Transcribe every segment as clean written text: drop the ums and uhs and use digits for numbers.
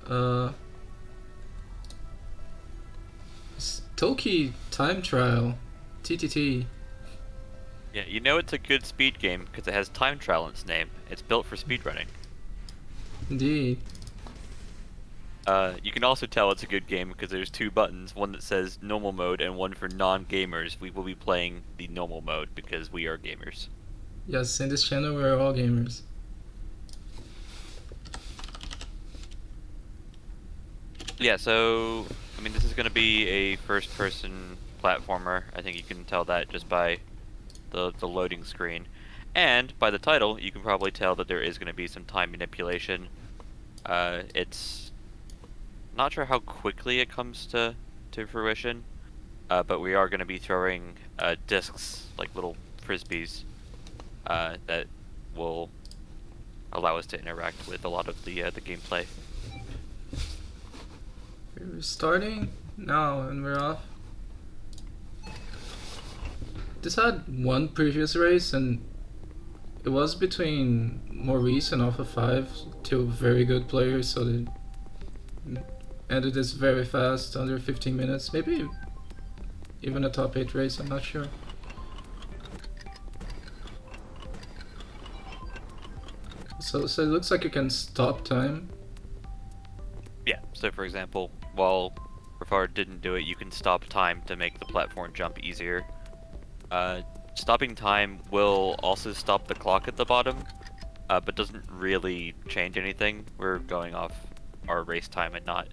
Uh, Toki time trial, TTT. Yeah, you know it's a good speed game because it has time trial in its name. It's built for speedrunning. Indeed. You can also tell it's a good game because there's two buttons, one that says normal mode and one for non-gamers. We will be playing the normal mode because we are gamers. Yes, in this channel we're all gamers. Yeah, so I mean this is going to be a first-person platformer. I think you can tell that just by the loading screen. And by the title, you can probably tell that there is going to be some time manipulation. It's not sure how quickly it comes to fruition, but we are going to be throwing discs, like little frisbees, that will allow us to interact with a lot of the gameplay. We're starting now and we're off. This had one previous race and it was between Maurice and Alpha 5, two very good players, so they ended this very fast, under 15 minutes. Maybe even a top 8 race, I'm not sure. So it looks like you can stop time. Yeah, so for example, while Rafar didn't do it, you can stop time to make the platform jump easier. Stopping time will also stop the clock at the bottom, but doesn't really change anything. We're going off our race time and not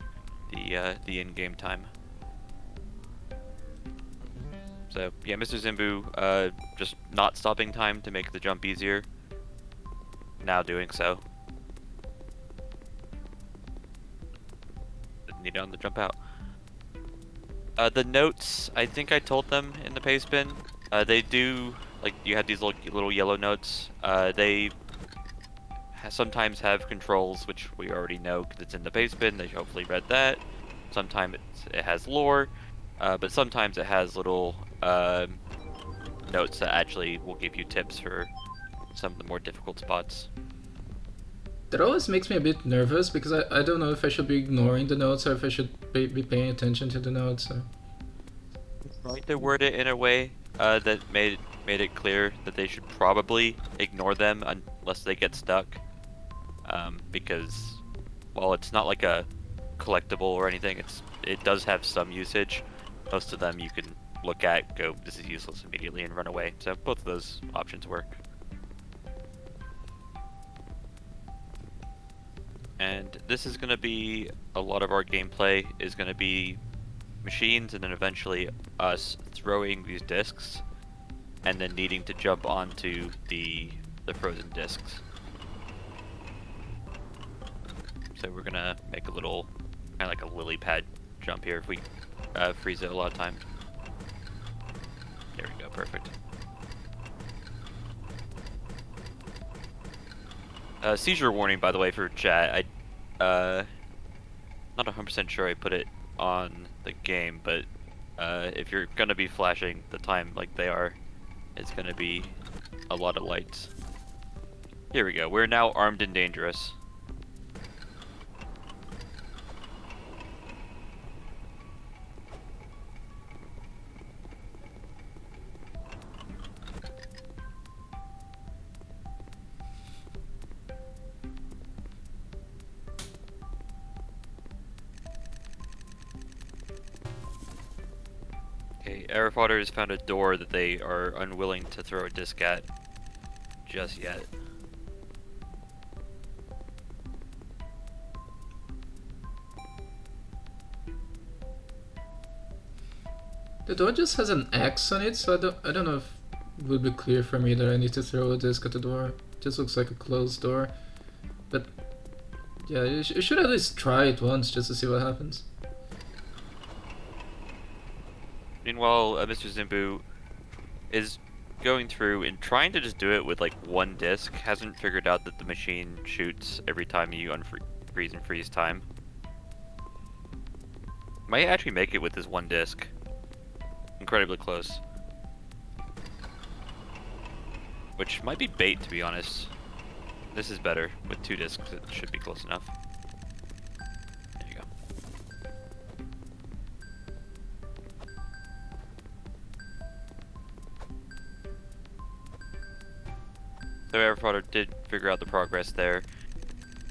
the in-game time. So yeah, MisterZimbu, just not stopping time to make the jump easier. Now doing so. Didn't need it on the jump out. The notes, I think I told them in the paste bin. They do, like, you had these little yellow notes. They sometimes have controls, which we already know because it's in the paste bin. They hopefully read that. Sometimes it has lore, but sometimes it has little notes that actually will give you tips for some of the more difficult spots. That always makes me a bit nervous because I don't know if I should be ignoring the notes or if I should be paying attention to the notes. Or... Tried to word it in a way that made it clear that they should probably ignore them unless they get stuck. Because while it's not like a collectible or anything, it does have some usage. Most of them you can look at, go, this is useless immediately, and run away. So both of those options work. And this is going to be a lot of our gameplay is going to be machines and then eventually us throwing these discs and then needing to jump onto the frozen discs. So we're gonna make a little kind of like a lily pad jump here if we freeze it a lot of time. There we go, perfect. Seizure warning, by the way, for chat. Not 100% sure I put it on the game, but if you're gonna be flashing the time like they are, it's gonna be a lot of lights. Here we go. We're now armed and dangerous. Okay, Aerofotter has found a door that they are unwilling to throw a disc at just yet. The door just has an X on it, so I don't know if it would be clear for me that I need to throw a disc at the door. It just looks like a closed door. But yeah, you should at least try it once just to see what happens. Meanwhile, MisterZimbu is going through and trying to just do it with like one disc. Hasn't figured out that the machine shoots every time you unfreeze and freeze time. Might actually make it with this one disc. Incredibly close. Which might be bait, to be honest. This is better. With two discs, it should be close enough. So Airfodder did figure out the progress there.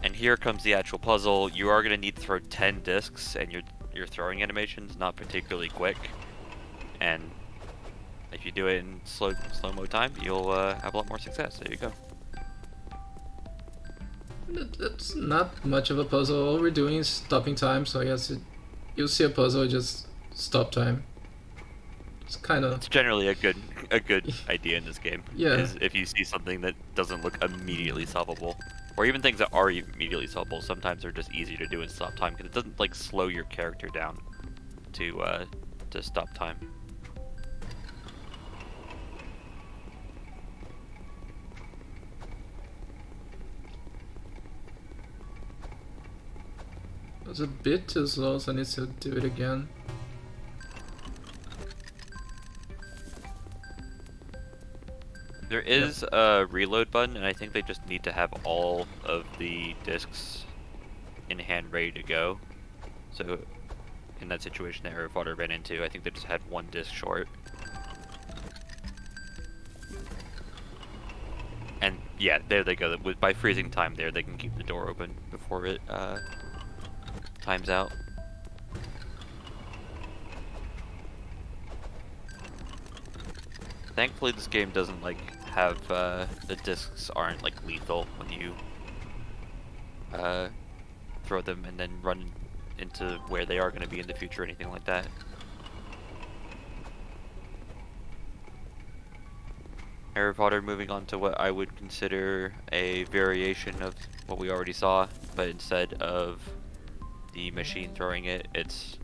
And here comes the actual puzzle. You are going to need to throw 10 discs, and your throwing animation's not particularly quick. And if you do it in slow-mo time, you'll have a lot more success. There you go. That's not much of a puzzle. All we're doing is stopping time, so I guess you'll see a puzzle, just stop time. It's kind of... It's generally a good idea in this game. Yeah. Is if you see something that doesn't look immediately solvable, or even things that are immediately solvable, sometimes they're just easier to do in stop time because it doesn't like slow your character down to stop time. It was a bit too slow, so I need to do it again. There is a reload button, and I think they just need to have all of the discs in hand ready to go. So, in that situation that Airfodder ran into, I think they just had one disc short. And yeah, there they go. By freezing time there, they can keep the door open before it times out. Thankfully, this game doesn't like have the discs aren't like lethal when you throw them and then run into where they are going to be in the future or anything like that. Airfodder moving on to what I would consider a variation of what we already saw, but instead of the machine throwing it, it's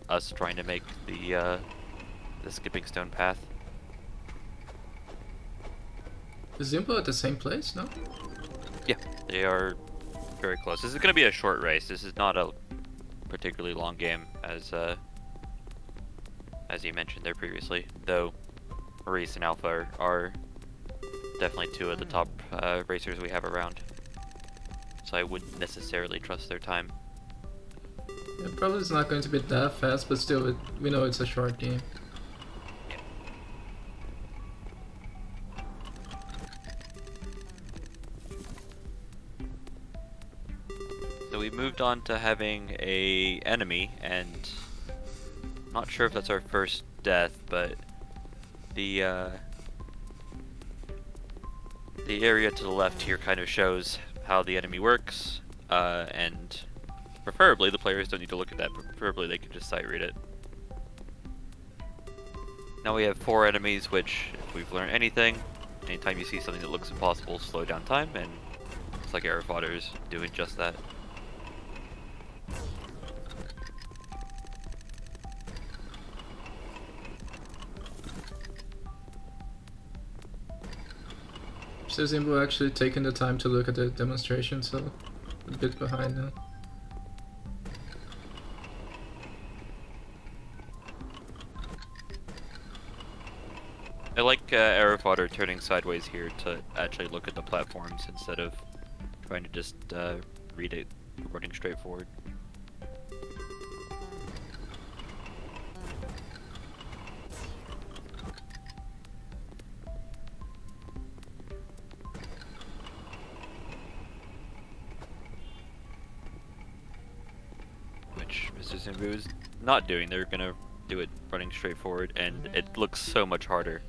us trying to make the skipping stone path. Is Zimbu at the same place, no? Yeah, they are very close. This is going to be a short race. This is not a particularly long game, as you mentioned there previously. Though Maurice and Alpha are definitely two of the top racers we have around, so I wouldn't necessarily trust their time. Yeah, probably it's not going to be that fast, but still, we know it's a short game. So we moved on to having a enemy, and not sure if that's our first death, but the area to the left here kind of shows how the enemy works, and preferably the players don't need to look at that, but preferably they can just sight read it. Now we have 4 enemies, which, if we've learned anything, anytime you see something that looks impossible, slow down time, and it's like Airfodder's doing just that. MisterZimbu actually taking the time to look at the demonstration, so a bit behind now. I like Airfodder turning sideways here to actually look at the platforms instead of trying to just read it running straight forward. Which MisterZimbu is not doing. They're gonna do it running straight forward, and it looks so much harder.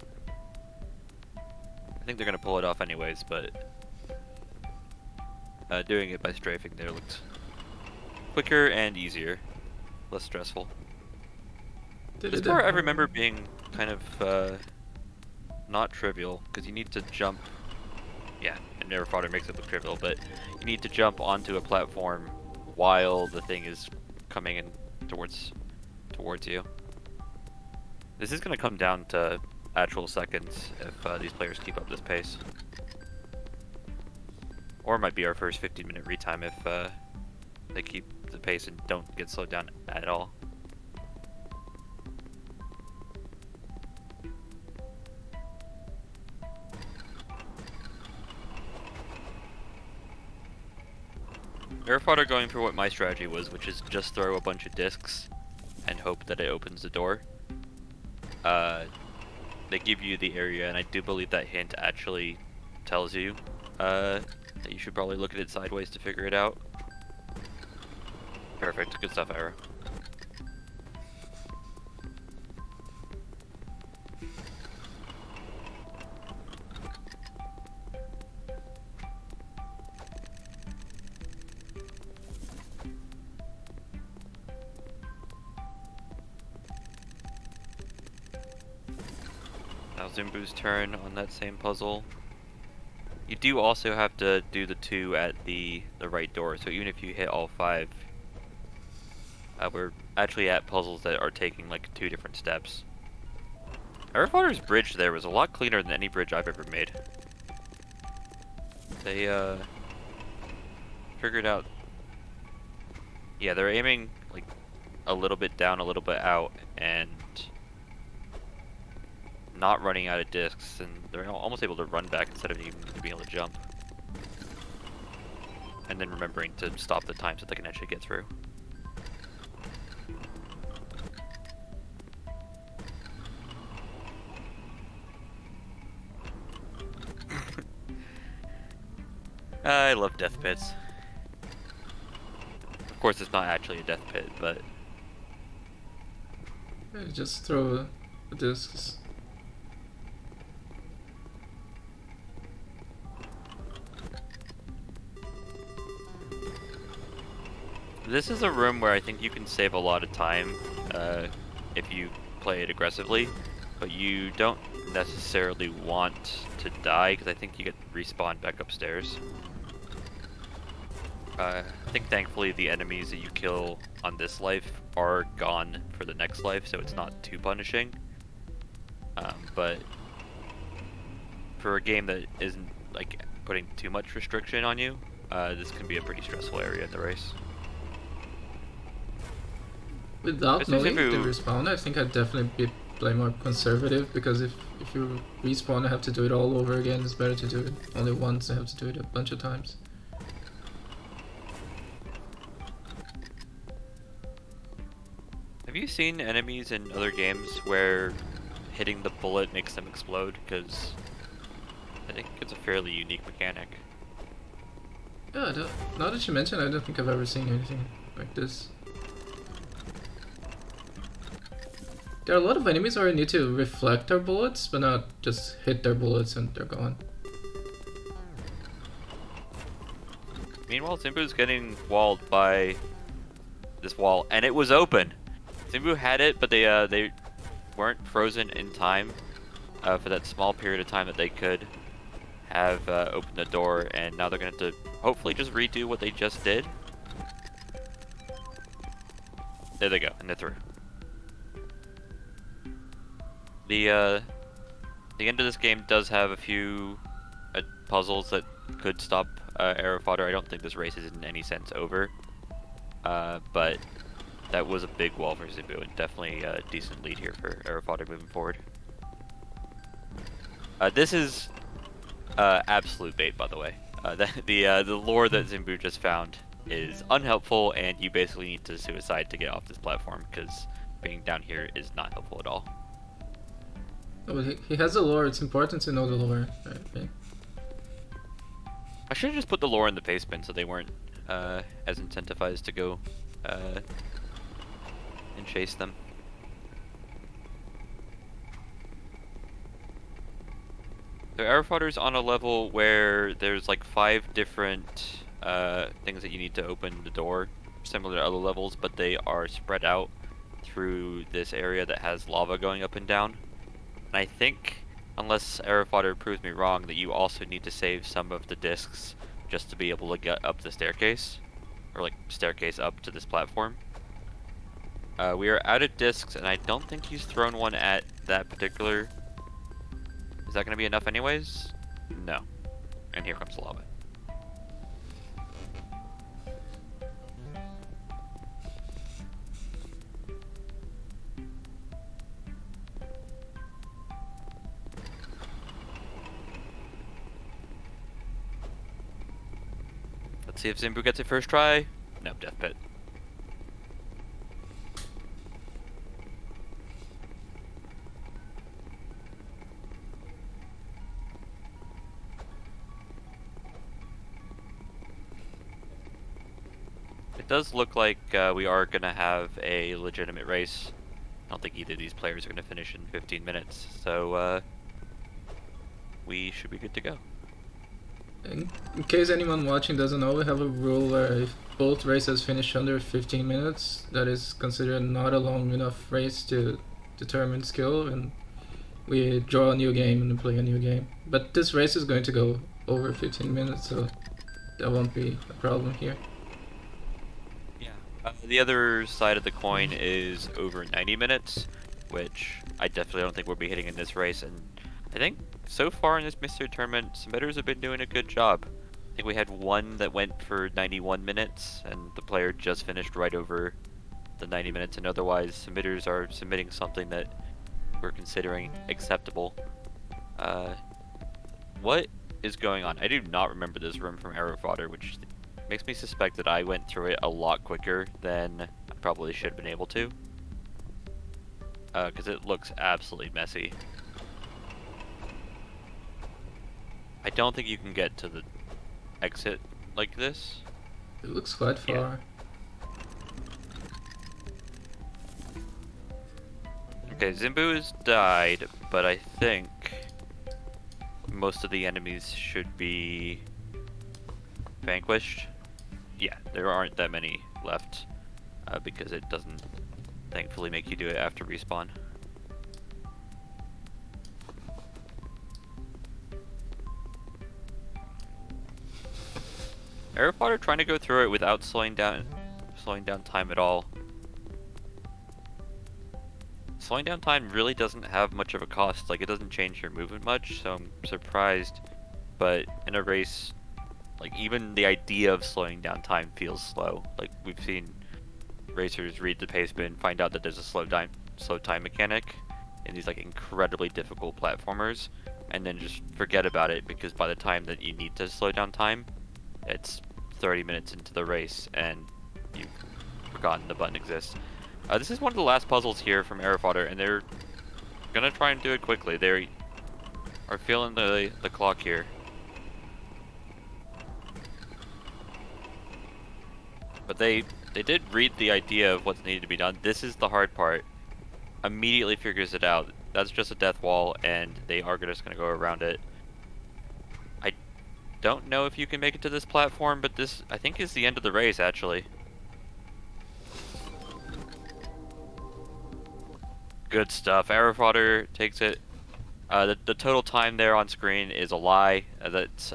I think they're gonna pull it off anyways, but doing it by strafing there looked quicker and easier, less stressful. This part I remember being kind of not trivial, because you need to jump. Yeah, and Airfodder makes it look trivial, but you need to jump onto a platform while the thing is coming in towards you. This is going to come down to actual seconds if these players keep up this pace. Or it might be our first 15-minute retime if they keep the pace and don't get slowed down at all. Airfodder going for what my strategy was, which is just throw a bunch of discs and hope that it opens the door. They give you the area, and I do believe that hint actually tells you that you should probably look at it sideways to figure it out. Perfect. Good stuff, Arrow. Now Zimbu's turn on that same puzzle. You do also have to do the 2 at the right door, so even if you hit all 5, we're actually at puzzles that are taking like 2 different steps. Airfather's bridge there was a lot cleaner than any bridge I've ever made. They figured out, yeah, they're aiming like a little bit down, a little bit out, and not running out of discs, and they're almost able to run back instead of even being able to jump. And then remembering to stop the time so they can actually get through. I love death pits. Of course, it's not actually a death pit, but Yeah, just throw the discs. this is a room where I think you can save a lot of time if you play it aggressively, but you don't necessarily want to die because I think you get respawned back upstairs. I think thankfully the enemies that you kill on this life are gone for the next life, so it's not too punishing. But for a game that isn't like putting too much restriction on you, this can be a pretty stressful area in the race. Without knowing the MisterZimbu, respawn, I think I'd definitely play more conservative, because if you respawn and have to do it all over again, it's better to do it only once and have to do it a bunch of times. have you seen enemies in other games where hitting the bullet makes them explode? Because I think it's a fairly unique mechanic. Yeah, now that you mention it, I don't think I've ever seen anything like this. There are a lot of enemies where you need to reflect their bullets, but not just hit their bullets and they're gone. Meanwhile, Zimbu's getting walled by this wall, and it was open. Zimbu had it, but they weren't frozen in time for that small period of time that they could have opened the door, and now they're going to have to hopefully just redo what they just did. There they go, and they're through. The end of this game does have a few puzzles that could stop Arrow Fodder. I don't think this race is in any sense over, but that was a big wall for Zimbu, and definitely a decent lead here for Arrow Fodder moving forward. This is absolute bait, by the way. The lore that Zimbu just found is unhelpful, and you basically need to suicide to get off this platform, because being down here is not helpful at all. Oh, but he has the lore, it's important to know the lore. Right. I should have just put the lore in the face bin so they weren't as incentivized to go and chase them. So Arrow Fodder's on a level where there's like 5 different things that you need to open the door, similar to other levels, but they are spread out through this area that has lava going up and down. And I think, unless Arrow Fodder proves me wrong, that you also need to save some of the discs just to be able to get up the staircase, or like staircase up to this platform. We are out of discs, and I don't think he's thrown one at that particular. Is that going to be enough anyways? No. And here comes the lava. Let's see if Zimbu gets it first try. Nope, death pit. does look like we are going to have a legitimate race. I don't think either of these players are going to finish in 15 minutes, so we should be good to go. In case anyone watching doesn't know, we have a rule where if both races finish under 15 minutes, that is considered not a long enough race to determine skill, and we draw a new game and play a new game. But this race is going to go over 15 minutes, so that won't be a problem here. Yeah. The other side of the coin is over 90 minutes, which I definitely don't think we'll be hitting in this race, and I think so far in this mystery tournament, submitters have been doing a good job. I think we had one that went for 91 minutes, and the player just finished right over the 90 minutes, and otherwise submitters are submitting something that we're considering acceptable. What is going on? I do not remember this room from Arrow Fodder, which makes me suspect that I went through it a lot quicker than I probably should have been able to. Because it looks absolutely messy. I don't think you can get to the exit like this. It looks quite far. Yeah. Okay, Zimbu has died, but I think most of the enemies should be vanquished. Yeah, there aren't that many left, because it doesn't thankfully make you do it after respawn. Arrow Fodder trying to go through it without slowing down time at all. Slowing down time really doesn't have much of a cost, like it doesn't change your movement much, so I'm surprised. But in a race, like even the idea of slowing down time feels slow. Like we've seen racers read the pace bin, find out that there's a slow time mechanic in these like incredibly difficult platformers, and then just forget about it because by the time that you need to slow down time, it's 30 minutes into the race and you've forgotten the button exists. This is one of the last puzzles here from Arrow Fodder, and they're gonna try and do it quickly. They are feeling the clock here. But they did read the idea of what's needed to be done. This is the hard part. Immediately figures it out. That's just a death wall, and they are just gonna go around it. I don't know if you can make it to this platform, but this I think is the end of the race actually. Good stuff. Arrow Fodder takes it. The total time there on screen is a lie. That's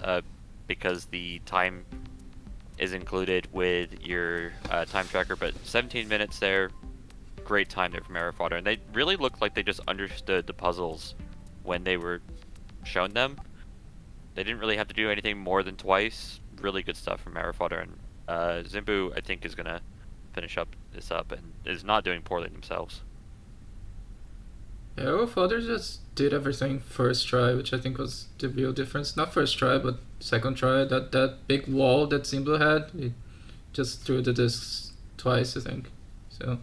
because the time is included with your time tracker, but 17 minutes there. Great time there from Arrow Fodder. And they really looked like they just understood the puzzles when they were shown them. They didn't really have to do anything more than twice. Really good stuff from Arrow Fodder. And Zimbu, I think, is going to finish this up and is not doing poorly themselves. Arrow Fodder just did everything first try, which I think was the real difference. Not first try, but second try. That big wall that Zimbu had, it just threw the discs twice, I think. So.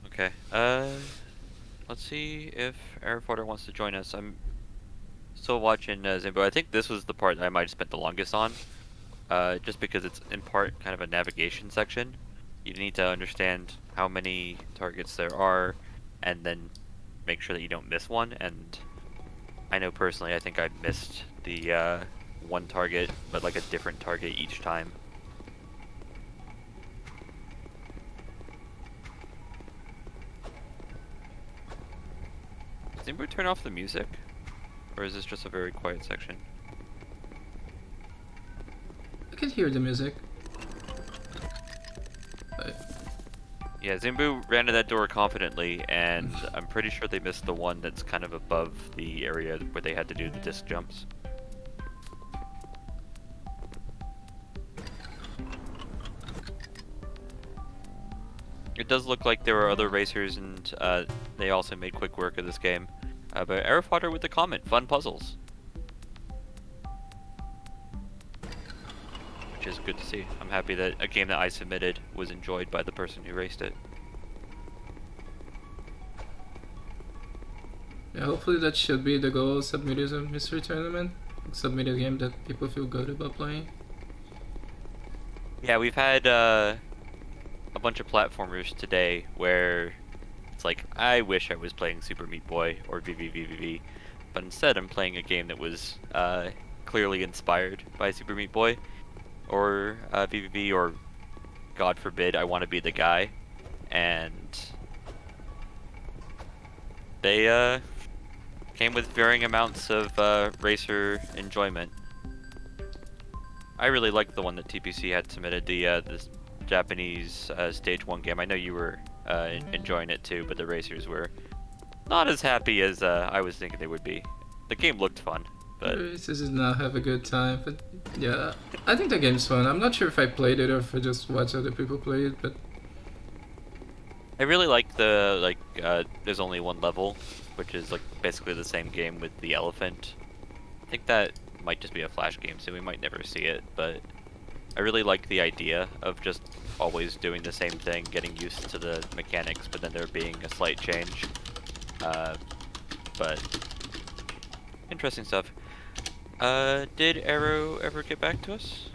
Okay. Let's see if Arrow Fodder wants to join us. I'm still watching Zimbu. I think this was the part that I might have spent the longest on. Just because it's in part kind of a navigation section. You need to understand how many targets there are and then make sure that you don't miss one. And I know personally I think I missed the one target, but like a different target each time. Does anybody turn off the music? Or is this just a very quiet section? I can hear the music. Yeah, Zimbu ran to that door confidently, and I'm pretty sure they missed the one that's kind of above the area where they had to do the disc jumps. It does look like there were other racers, and they also made quick work of this game. But Arrow Fodder with the comment, fun puzzles. Which is good to see. I'm happy that a game that I submitted was enjoyed by the person who raced it. Yeah, hopefully that should be the goal of submitters of Mystery Tournament. Some video game that people feel good about playing. Yeah, we've had a bunch of platformers today where it's like, I wish I was playing Super Meat Boy or VVVVV, but instead I'm playing a game that was clearly inspired by Super Meat Boy or VVV, or God forbid I want to be the guy, and they came with varying amounts of racer enjoyment. I really liked the one that TPC had submitted, the Japanese Stage 1 game. I know you were enjoying it too, but the racers were not as happy as I was thinking they would be. The game looked fun, but This is not have a good time, but yeah, I think the game's fun. I'm not sure if I played it or if I just watched other people play it, but I really like the there's only one level, which is like basically the same game with the elephant. I think that might just be a flash game, so we might never see it, but I really like the idea of just always doing the same thing, getting used to the mechanics, but then there being a slight change. But interesting stuff. Did Arrow ever get back to us?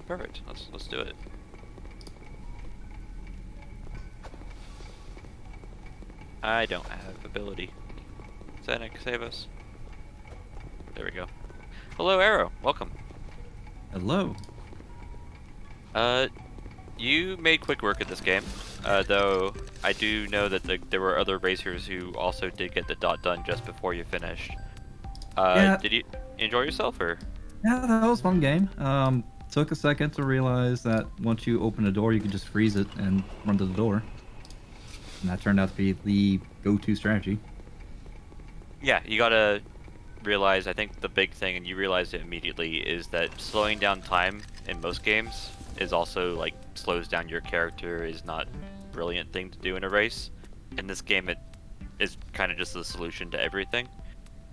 Perfect. Let's do it. I don't have ability. Zenek, save us. There we go. Hello, Arrow. Welcome. Hello. You made quick work of this game, though I do know that there were other racers who also did get the dot done just before you finished. Yeah. Did you enjoy yourself, or? Yeah, that was a fun game. Took a second to realize that once you open a door, you can just freeze it and run to the door. And that turned out to be the go-to strategy. Yeah, you gotta realize, I think the big thing, and you realized it immediately, is that slowing down time in most games is also, like, slows down your character, is not a brilliant thing to do in a race. In this game, it is kind of just the solution to everything.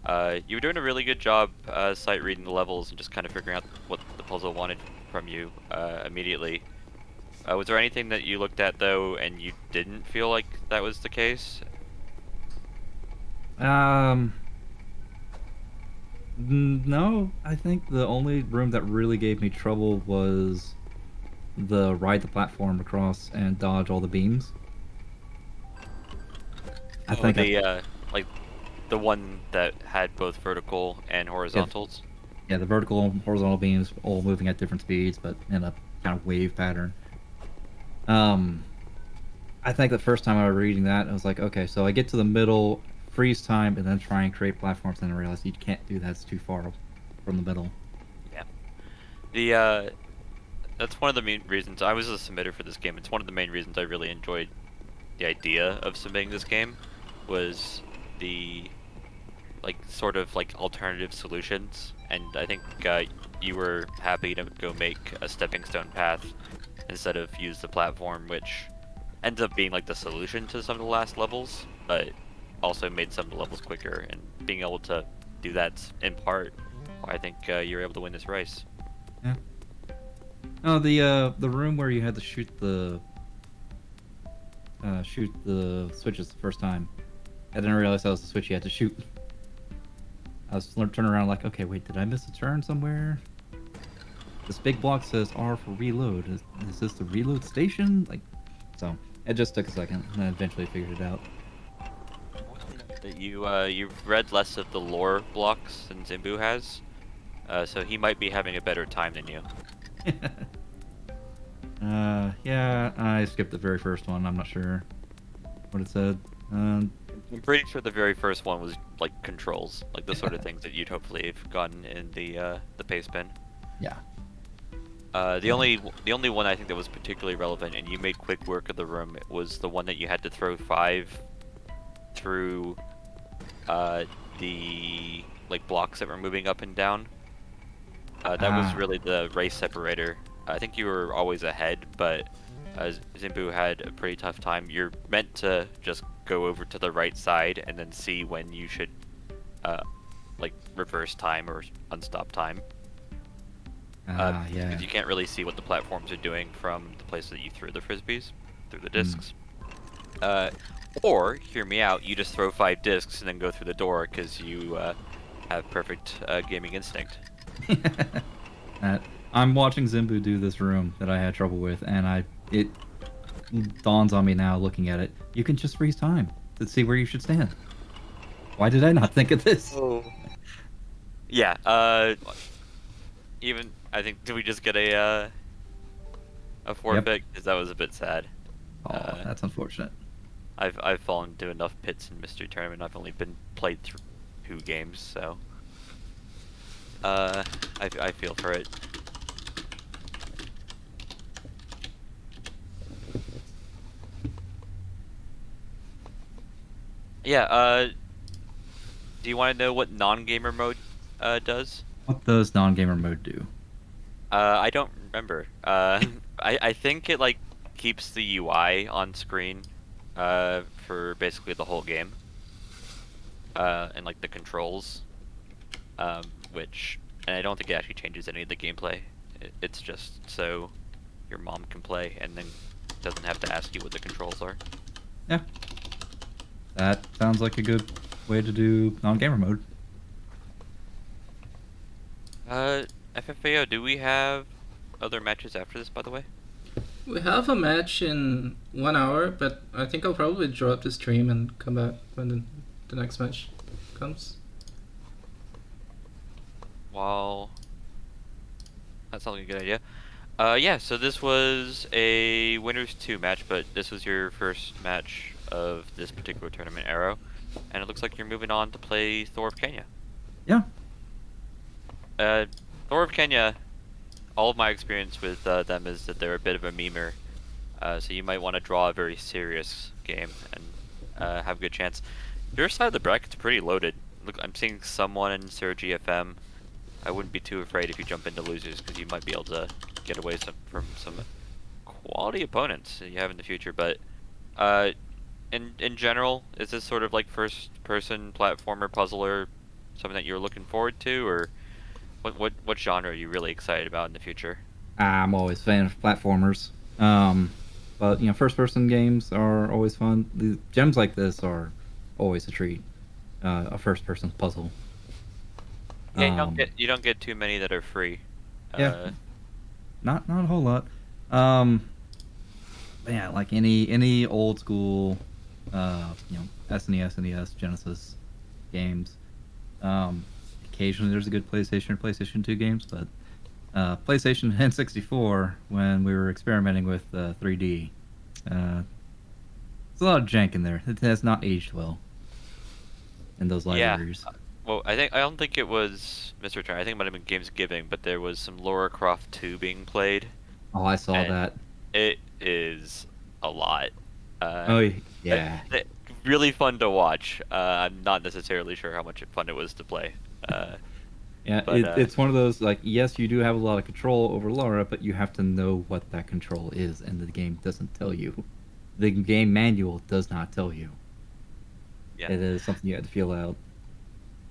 You were doing a really good job sight reading the levels and just kind of figuring out what the puzzle wanted from you immediately. Was there anything that you looked at, though, and you didn't feel like that was the case? No, I think the only room that really gave me trouble was the ride the platform across and dodge all the beams. I think like the one that had both vertical and horizontals. yeah, the vertical and horizontal beams all moving at different speeds, but in a kind of wave pattern. I think the first time I was reading that, I was like, okay, so I get to the middle, freeze time, and then try and create platforms, and I realized you can't do that; it's too far from the middle. Yeah. The that's one of the main reasons I was a submitter for this game. It's one of the main reasons I really enjoyed the idea of submitting this game, was the sort of alternative solutions, and I think you were happy to go make a stepping stone path instead of use the platform, which ends up being like the solution to some of the last levels, but also made some of the levels quicker. And being able to do that in part, I think you were able to win this race. Yeah. Oh, the room where you had to shoot the switches the first time. I didn't realize that was the switch you had to shoot. I was turning around like, okay, wait, did I miss a turn somewhere? This big block says R for reload. Is this the reload station? So it just took a second, and I eventually figured it out. That you've read less of the lore blocks than Zimbu has, so he might be having a better time than you. Yeah, I skipped the very first one. I'm not sure what it said. I'm pretty sure the very first one was like controls, like the sort of things that you'd hopefully have gotten in the pace bin. Yeah. The only one I think that was particularly relevant, and you made quick work of the room, was the one that you had to throw 5 through the blocks that were moving up and down. That was really the race separator. I think you were always ahead, but Zimbu had a pretty tough time. You're meant to just go over to the right side and then see when you should reverse time or unstop time. Yeah. Because you can't really see what the platforms are doing from the place that you threw the frisbees, through the discs. Or, hear me out, you just throw 5 discs and then go through the door because you have perfect gaming instinct. I'm watching Zimbu do this room that I had trouble with, and it dawns on me now looking at it. You can just freeze time to see where you should stand. Why did I not think of this? Oh. Yeah, even, I think, did we just get a forfeit? Because that was a bit sad. Oh, that's unfortunate. I've fallen into enough pits in Mystery Tournament. I've only been played through 2 games, so I feel for it. Yeah. Do you want to know what non-gamer mode does? What does non-gamer mode do? I don't remember. I think it like keeps the UI on screen for basically the whole game. And like the controls, and I don't think it actually changes any of the gameplay. It's just so your mom can play and then doesn't have to ask you what the controls are. Yeah. That sounds like a good way to do non-gamer mode. FFAO, do we have other matches after this, by the way? We have a match in 1 hour, but I think I'll probably drop the stream and come back when the next match comes. Well, that sounds like a good idea. Yeah, so this was a Winners 2 match, but this was your first match of this particular tournament, Arrow. And it looks like you're moving on to play Thor of Kenya. Yeah. Thor of Kenya, all of my experience with them is that they're a bit of a memer. So you might want to draw a very serious game and have a good chance. Your side of the bracket's pretty loaded. Look, I'm seeing someone in Sir GFM. I wouldn't be too afraid if you jump into losers because you might be able to get away from some quality opponents that you have in the future. But in general, is this sort of like first-person platformer puzzler something that you're looking forward to, or what genre are you really excited about in the future? I'm always a fan of platformers. But first-person games are always fun. The gems like this are always a treat. A first-person puzzle. Yeah, you don't get too many that are free. Yeah. Not a whole lot. But yeah, like any old school, SNES, NES, Genesis games. Occasionally there's a good PlayStation or PlayStation 2 games, but PlayStation and 64 when we were experimenting with 3D. There's a lot of jank in there. It has not aged well in those libraries. Yeah. Well, I don't think it was Mr. Turner. I think it might have been Games Giving, but there was some Lara Croft 2 being played. Oh, I saw that. It is a lot. Oh yeah. Really fun to watch. I'm not necessarily sure how much fun it was to play. Yeah, but, it's one of those, like, yes, you do have a lot of control over Lara, but you have to know what that control is, and the game doesn't tell you. The game manual does not tell you. Yeah. It is something you have to feel out.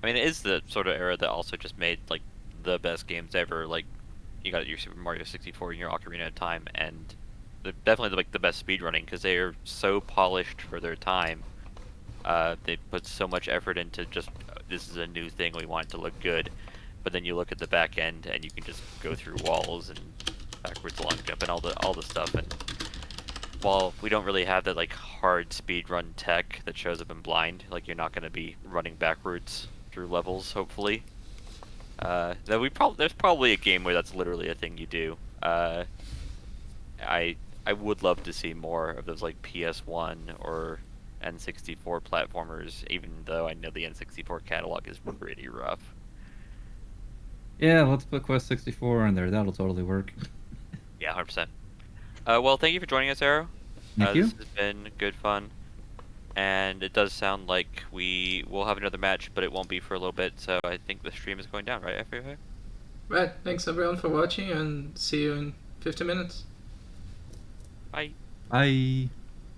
I mean, it is the sort of era that also just made like the best games ever. Like, you got your Super Mario 64 and your Ocarina of Time, and they're definitely like the best speedrunning because they are so polished for their time. They put so much effort into just this is a new thing, we want it to look good. But then you look at the back end and you can just go through walls and backwards long jump and all the stuff. And while we don't really have that like hard speedrun tech that shows up in blind, like you're not going to be running backwards through levels, hopefully. There's probably a game where that's literally a thing you do. I would love to see more of those like PS1 or N64 platformers, even though I know the N64 catalog is pretty rough. Yeah, let's put Quest 64 in there. That'll totally work. Yeah, 100%. Well, thank you for joining us, Arrow. Thank you. This has been good fun. And it does sound like we will have another match, but it won't be for a little bit, so I think the stream is going down, right, FFA? Right, thanks everyone for watching, and see you in 50 minutes. Bye. Bye.